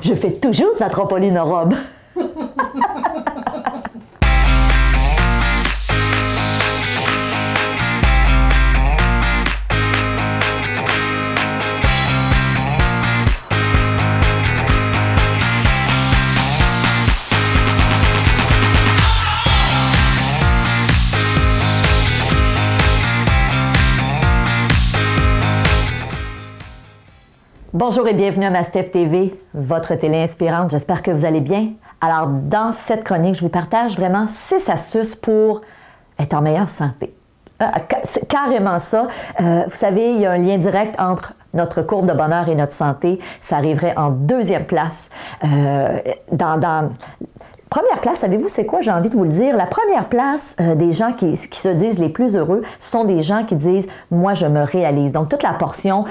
Je fais toujours de la trampoline en robe. Bonjour et bienvenue à Mastef TV, votre télé inspirante. J'espère que vous allez bien. Alors, dans cette chronique, je vous partage vraiment 6 astuces pour être en meilleure santé. C'est carrément ça. Vous savez, il y a un lien direct entre notre courbe de bonheur et notre santé. Ça arriverait en 2e place. Première place, savez-vous c'est quoi? J'ai envie de vous le dire. La première place des gens qui se disent les plus heureux sont des gens qui disent « moi, je me réalise ». Donc, toute la portion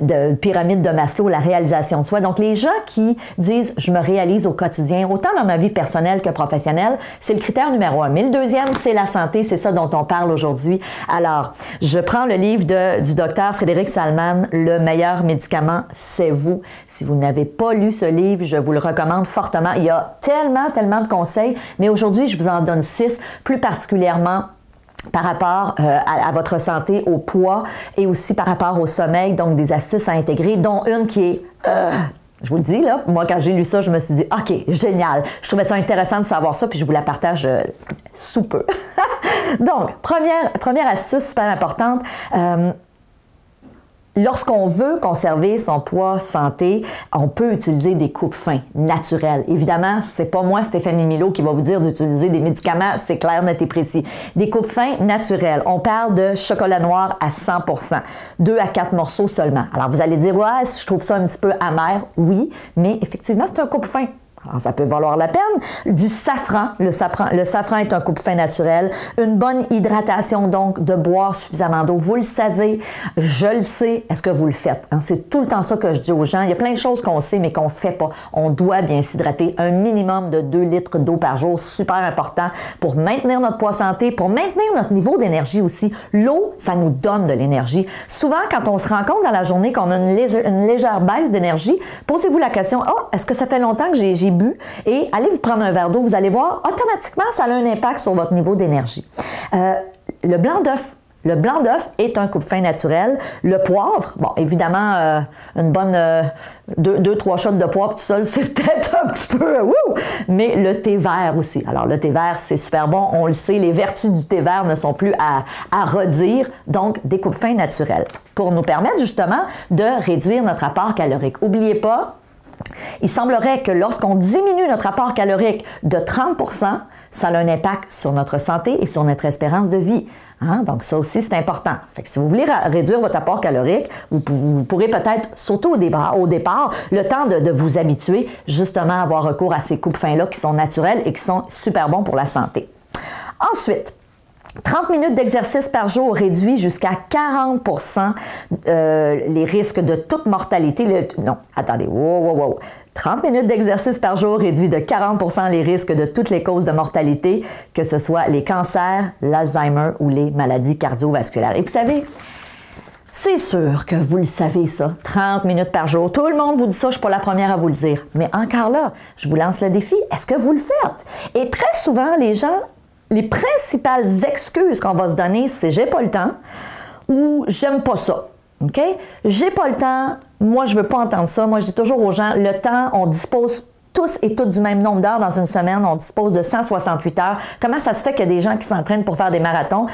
de pyramide de Maslow, la réalisation de soi. Donc, les gens qui disent « je me réalise au quotidien », autant dans ma vie personnelle que professionnelle, c'est le critère numéro 1. Mais le 2e, c'est la santé. C'est ça dont on parle aujourd'hui. Alors, je prends le livre du docteur Frédéric Salman, « Le meilleur médicament, c'est vous ». Si vous n'avez pas lu ce livre, je vous le recommande fortement. Il y a tellement de conseils, mais aujourd'hui, je vous en donne 6, plus particulièrement par rapport à votre santé, au poids et aussi par rapport au sommeil, donc des astuces à intégrer, dont une qui est... je vous le dis, là, moi, quand j'ai lu ça, je me suis dit, OK, génial. Je trouvais ça intéressant de savoir ça, puis je vous la partage sous peu. Donc, première astuce super importante, lorsqu'on veut conserver son poids santé, on peut utiliser des coupes-fins naturels. Évidemment, c'est pas moi, Stéphanie Milo, qui va vous dire d'utiliser des médicaments, c'est clair, net et précis. Des coupes-fins naturels. On parle de chocolat noir à 100%. 2 à 4 morceaux seulement. Alors, vous allez dire, ouais, je trouve ça un petit peu amer. Oui, mais effectivement, c'est un coupe-fin. Alors, ça peut valoir la peine. Du safran. Le safran est un coupe-fin naturel. Une bonne hydratation, donc, de boire suffisamment d'eau. Vous le savez, je le sais. Est-ce que vous le faites? Hein? C'est tout le temps ça que je dis aux gens. Il y a plein de choses qu'on sait, mais qu'on ne fait pas. On doit bien s'hydrater. Un minimum de 2 litres d'eau par jour. Super important pour maintenir notre poids santé, pour maintenir notre niveau d'énergie aussi. L'eau, ça nous donne de l'énergie. Souvent, quand on se rend compte dans la journée qu'on a une légère baisse d'énergie, posez-vous la question, « Oh, est-ce que ça fait longtemps que j'ai bu, et allez vous prendre un verre d'eau, vous allez voir, automatiquement, ça a un impact sur votre niveau d'énergie. Le blanc d'œuf. Le blanc d'œuf est un coupe-fin naturel. Le poivre, bon, évidemment, une bonne 2-3 shots de poivre tout seul, c'est peut-être un petit peu, mais le thé vert aussi. Alors, le thé vert, c'est super bon, on le sait, les vertus du thé vert ne sont plus à redire, donc des coupe-fins naturels. Pour nous permettre, justement, de réduire notre apport calorique. N'oubliez pas, il semblerait que lorsqu'on diminue notre apport calorique de 30%, ça a un impact sur notre santé et sur notre espérance de vie. Hein? Donc, ça aussi, c'est important. Fait que si vous voulez réduire votre apport calorique, vous pourrez peut-être, surtout au départ, le temps de vous habituer justement à avoir recours à ces coupes-fins-là qui sont naturels et qui sont super bons pour la santé. Ensuite, 30 minutes d'exercice par jour réduit jusqu'à 40% les risques de toute mortalité. Non, attendez, wow. 30 minutes d'exercice par jour réduit de 40% les risques de toutes les causes de mortalité, que ce soit les cancers, l'Alzheimer ou les maladies cardiovasculaires. Et vous savez, c'est sûr que vous le savez ça, 30 minutes par jour. Tout le monde vous dit ça, je ne suis pas la première à vous le dire. Mais encore là, je vous lance le défi, est-ce que vous le faites? Et très souvent, les gens... Les principales excuses qu'on va se donner, c'est « j'ai pas le temps » ou « j'aime pas ça ». OK? J'ai pas le temps, moi je veux pas entendre ça. Moi je dis toujours aux gens, le temps, on dispose tous et toutes du même nombre d'heures dans une semaine, on dispose de 168 heures. Comment ça se fait qu'il y a des gens qui s'entraînent pour faire des marathons,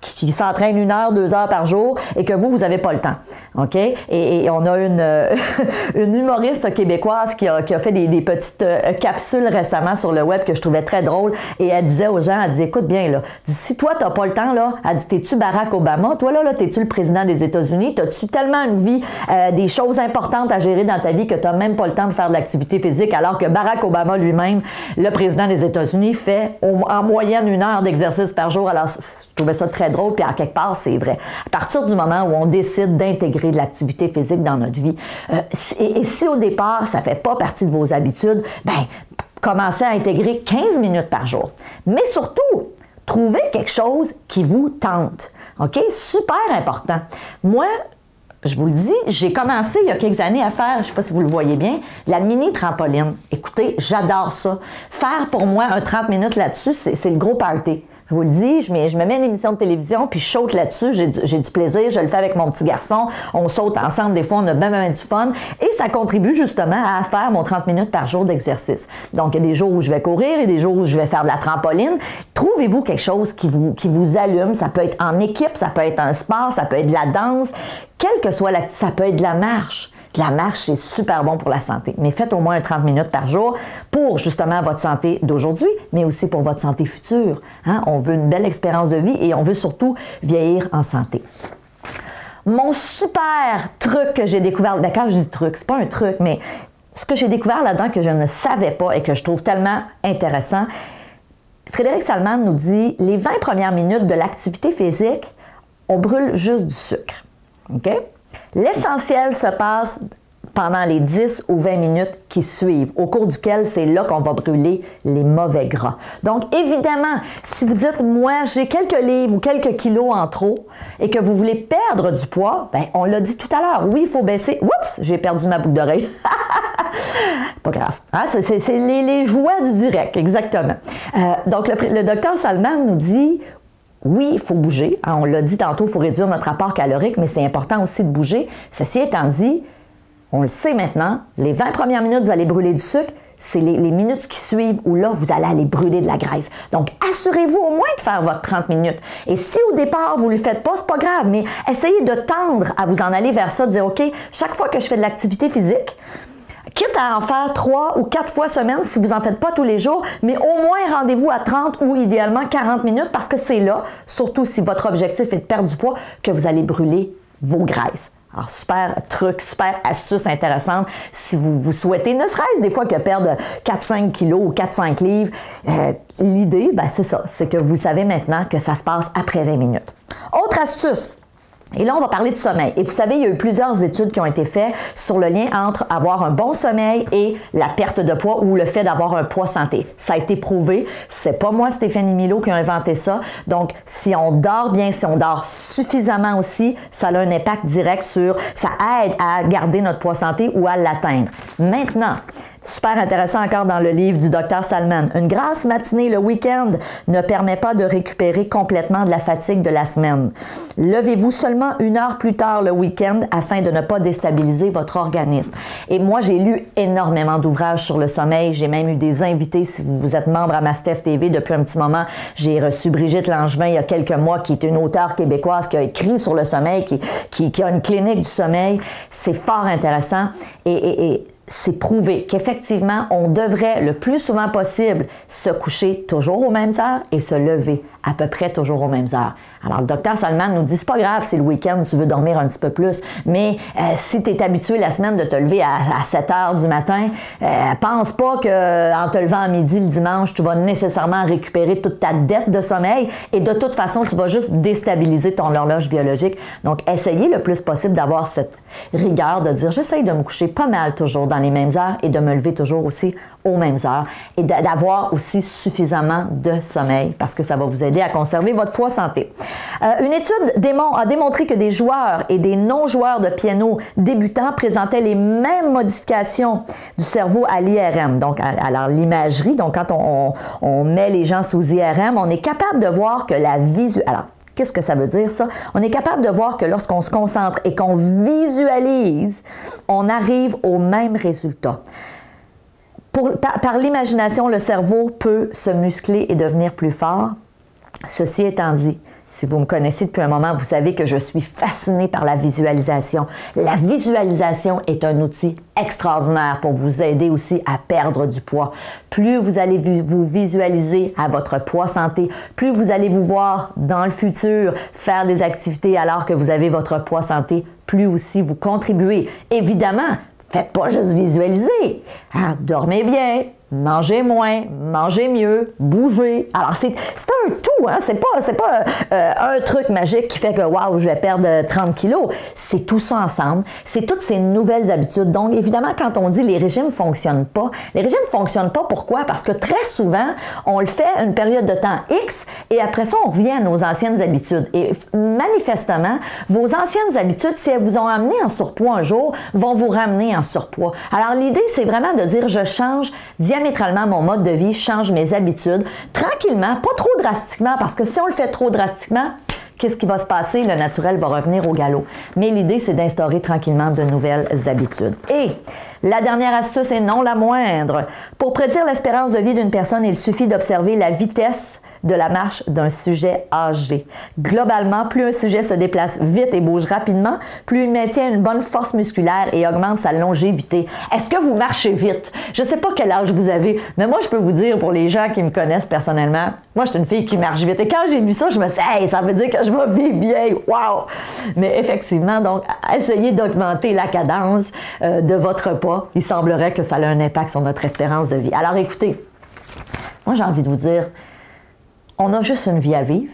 qui s'entraînent 1 heure, 2 heures par jour et que vous n'avez pas le temps? OK? Et on a une humoriste québécoise qui a fait des petites capsules récemment sur le web que je trouvais très drôle et elle disait aux gens, elle dit, écoute bien, là, si toi, t'as pas le temps, là, elle dit, t'es-tu Barack Obama? Toi, là, t'es-tu le président des États-Unis? T'as-tu tellement une vie, des choses importantes à gérer dans ta vie que t'as même pas le temps de faire de l'activité physique, alors que Barack Obama lui-même, le président des États-Unis, fait en moyenne 1 heure d'exercice par jour. Alors, je trouvais ça très drôle, puis à quelque part, c'est vrai. À partir du moment où on décide d'intégrer de l'activité physique dans notre vie, et si au départ, ça fait pas partie de vos habitudes, ben, commencez à intégrer 15 minutes par jour. Mais surtout, trouvez quelque chose qui vous tente. OK? Super important. Moi, je vous le dis, j'ai commencé il y a quelques années à faire, je ne sais pas si vous le voyez bien, la mini trampoline. Écoutez, j'adore ça. Faire pour moi un 30 minutes là-dessus, c'est le gros party. Je vous le dis, je me mets une émission de télévision, puis je saute là-dessus, j'ai du plaisir, je le fais avec mon petit garçon, on saute ensemble, des fois on a même du fun, et ça contribue justement à faire mon 30 minutes par jour d'exercice. Donc, il y a des jours où je vais courir, il y a des jours où je vais faire de la trampoline. Trouvez-vous quelque chose qui vous allume, ça peut être en équipe, ça peut être un sport, ça peut être de la danse, quelle que soit ça peut être de la marche. La marche, c'est super bon pour la santé. Mais faites au moins un 30 minutes par jour pour justement votre santé d'aujourd'hui, mais aussi pour votre santé future. Hein? On veut une belle expérience de vie et on veut surtout vieillir en santé. Mon super truc que j'ai découvert, bien, quand je dis truc, c'est pas un truc, mais ce que j'ai découvert là-dedans que je ne savais pas et que je trouve tellement intéressant, Frédéric Salman nous dit, les 20 premières minutes de l'activité physique, on brûle juste du sucre. OK? L'essentiel se passe pendant les 10 ou 20 minutes qui suivent, au cours duquel c'est là qu'on va brûler les mauvais gras. Donc, évidemment, si vous dites, moi, j'ai quelques livres ou quelques kilos en trop et que vous voulez perdre du poids, bien, on l'a dit tout à l'heure, oui, il faut baisser. Oups, j'ai perdu ma boucle d'oreille. Pas grave. Hein? C'est les joies du direct, exactement. Donc, le docteur Salman nous dit, oui, il faut bouger. On l'a dit tantôt, il faut réduire notre apport calorique, mais c'est important aussi de bouger. Ceci étant dit, on le sait maintenant, les 20 premières minutes, vous allez brûler du sucre. C'est les minutes qui suivent où là, vous allez aller brûler de la graisse. Donc, assurez-vous au moins de faire votre 30 minutes. Et si au départ, vous ne le faites pas, c'est pas grave, mais essayez de tendre à vous en aller vers ça, de dire, OK, chaque fois que je fais de l'activité physique, quitte à en faire 3 ou 4 fois semaine si vous n'en faites pas tous les jours, mais au moins rendez-vous à 30 ou idéalement 40 minutes parce que c'est là, surtout si votre objectif est de perdre du poids, que vous allez brûler vos graisses. Alors, super truc, super astuce intéressante si vous souhaitez, ne serait-ce des fois que perdre 4-5 kilos ou 4-5 livres. L'idée, ben, c'est ça, c'est que vous savez maintenant que ça se passe après 20 minutes. Autre astuce. Et là, on va parler de sommeil. Et vous savez, il y a eu plusieurs études qui ont été faites sur le lien entre avoir un bon sommeil et la perte de poids ou le fait d'avoir un poids santé. Ça a été prouvé. C'est pas moi, Stéphanie Milot, qui a inventé ça. Donc, si on dort bien, si on dort suffisamment aussi, ça a un impact direct ça aide à garder notre poids santé ou à l'atteindre. Maintenant, super intéressant encore dans le livre du Dr Salman, une grasse matinée le week-end ne permet pas de récupérer complètement de la fatigue de la semaine. Levez-vous seulement 1 heure plus tard le week-end afin de ne pas déstabiliser votre organisme. Et moi, j'ai lu énormément d'ouvrages sur le sommeil. J'ai même eu des invités. Si vous êtes membre à Mastef TV depuis un petit moment, j'ai reçu Brigitte Langevin il y a quelques mois, qui est une auteure québécoise qui a écrit sur le sommeil, qui a une clinique du sommeil. C'est fort intéressant et c'est prouvé qu'effectivement, on devrait le plus souvent possible se coucher toujours aux mêmes heures et se lever à peu près toujours aux mêmes heures. Alors, le docteur Salman nous dit, c'est pas grave si le week-end, tu veux dormir un petit peu plus, mais si tu es habitué la semaine de te lever à 7 heures du matin, pense pas qu'en te levant à midi le dimanche, tu vas nécessairement récupérer toute ta dette de sommeil et de toute façon, tu vas juste déstabiliser ton horloge biologique. Donc, essayez le plus possible d'avoir cette rigueur de dire, j'essaye de me coucher pas mal toujours dans les mêmes heures et de me lever toujours aussi aux mêmes heures et d'avoir aussi suffisamment de sommeil parce que ça va vous aider à conserver votre poids santé. Une étude a démontré que des joueurs et des non-joueurs de piano débutants présentaient les mêmes modifications du cerveau à l'IRM, donc à l'imagerie. Donc, quand on met les gens sous IRM, on est capable de voir que la visu... Alors, qu'est-ce que ça veut dire, ça? On est capable de voir que lorsqu'on se concentre et qu'on visualise, on arrive au même résultat. Par l'imagination, le cerveau peut se muscler et devenir plus fort. Ceci étant dit, si vous me connaissez depuis un moment, vous savez que je suis fascinée par la visualisation. La visualisation est un outil extraordinaire pour vous aider aussi à perdre du poids. Plus vous allez vous visualiser à votre poids santé, plus vous allez vous voir dans le futur faire des activités alors que vous avez votre poids santé, plus aussi vous contribuez. Évidemment, faites pas juste visualiser. Hein? Dormez bien, manger moins, manger mieux, bouger. Alors, c'est un tout, hein? C'est pas un truc magique qui fait que, waouh, je vais perdre 30 kilos. C'est tout ça ensemble. C'est toutes ces nouvelles habitudes. Donc, évidemment, quand on dit les régimes fonctionnent pas, les régimes fonctionnent pas, pourquoi? Parce que très souvent, on le fait une période de temps X et après ça, on revient à nos anciennes habitudes. Et manifestement, vos anciennes habitudes, si elles vous ont amené en surpoids un jour, vont vous ramener en surpoids. Alors, l'idée, c'est vraiment de dire, je change diamétralement mon mode de vie, je change mes habitudes, tranquillement, pas trop drastiquement, parce que si on le fait trop drastiquement, qu'est-ce qui va se passer? Le naturel va revenir au galop. Mais l'idée, c'est d'instaurer tranquillement de nouvelles habitudes. Et la dernière astuce, et non la moindre, pour prédire l'espérance de vie d'une personne, il suffit d'observer la vitesse de la marche d'un sujet âgé. Globalement, plus un sujet se déplace vite et bouge rapidement, plus il maintient une bonne force musculaire et augmente sa longévité. Est-ce que vous marchez vite? Je ne sais pas quel âge vous avez, mais moi, je peux vous dire, pour les gens qui me connaissent personnellement, moi, je suis une fille qui marche vite. Et quand j'ai lu ça, je me suis dit, hey, ça veut dire que je vais vivre bien. Wow! Mais effectivement, donc, essayez d'augmenter la cadence de votre pas. Il semblerait que ça a un impact sur notre espérance de vie. Alors, écoutez, moi, j'ai envie de vous dire, on a juste une vie à vivre.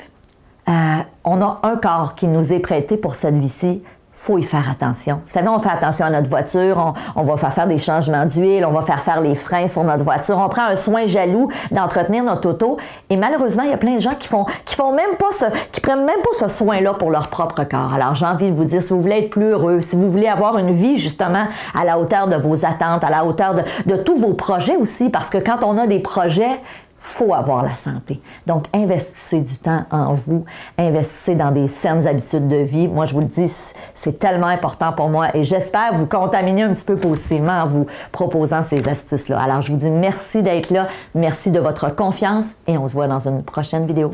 On a un corps qui nous est prêté pour cette vie-ci. Il faut y faire attention. Vous savez, on fait attention à notre voiture, on va faire des changements d'huile, on va faire les freins sur notre voiture, on prend un soin jaloux d'entretenir notre auto. Et malheureusement, il y a plein de gens qui prennent même pas ce soin-là pour leur propre corps. Alors, j'ai envie de vous dire, si vous voulez être plus heureux, si vous voulez avoir une vie justement à la hauteur de vos attentes, à la hauteur de tous vos projets aussi, parce que quand on a des projets, faut avoir la santé. Donc, investissez du temps en vous, investissez dans des saines habitudes de vie. Moi, je vous le dis, c'est tellement important pour moi et j'espère vous contaminer un petit peu positivement en vous proposant ces astuces-là. Alors, je vous dis merci d'être là, merci de votre confiance et on se voit dans une prochaine vidéo.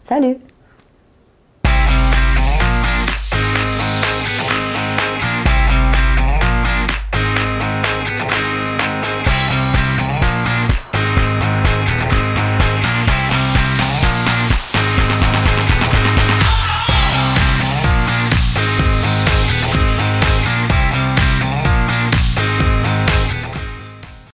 Salut!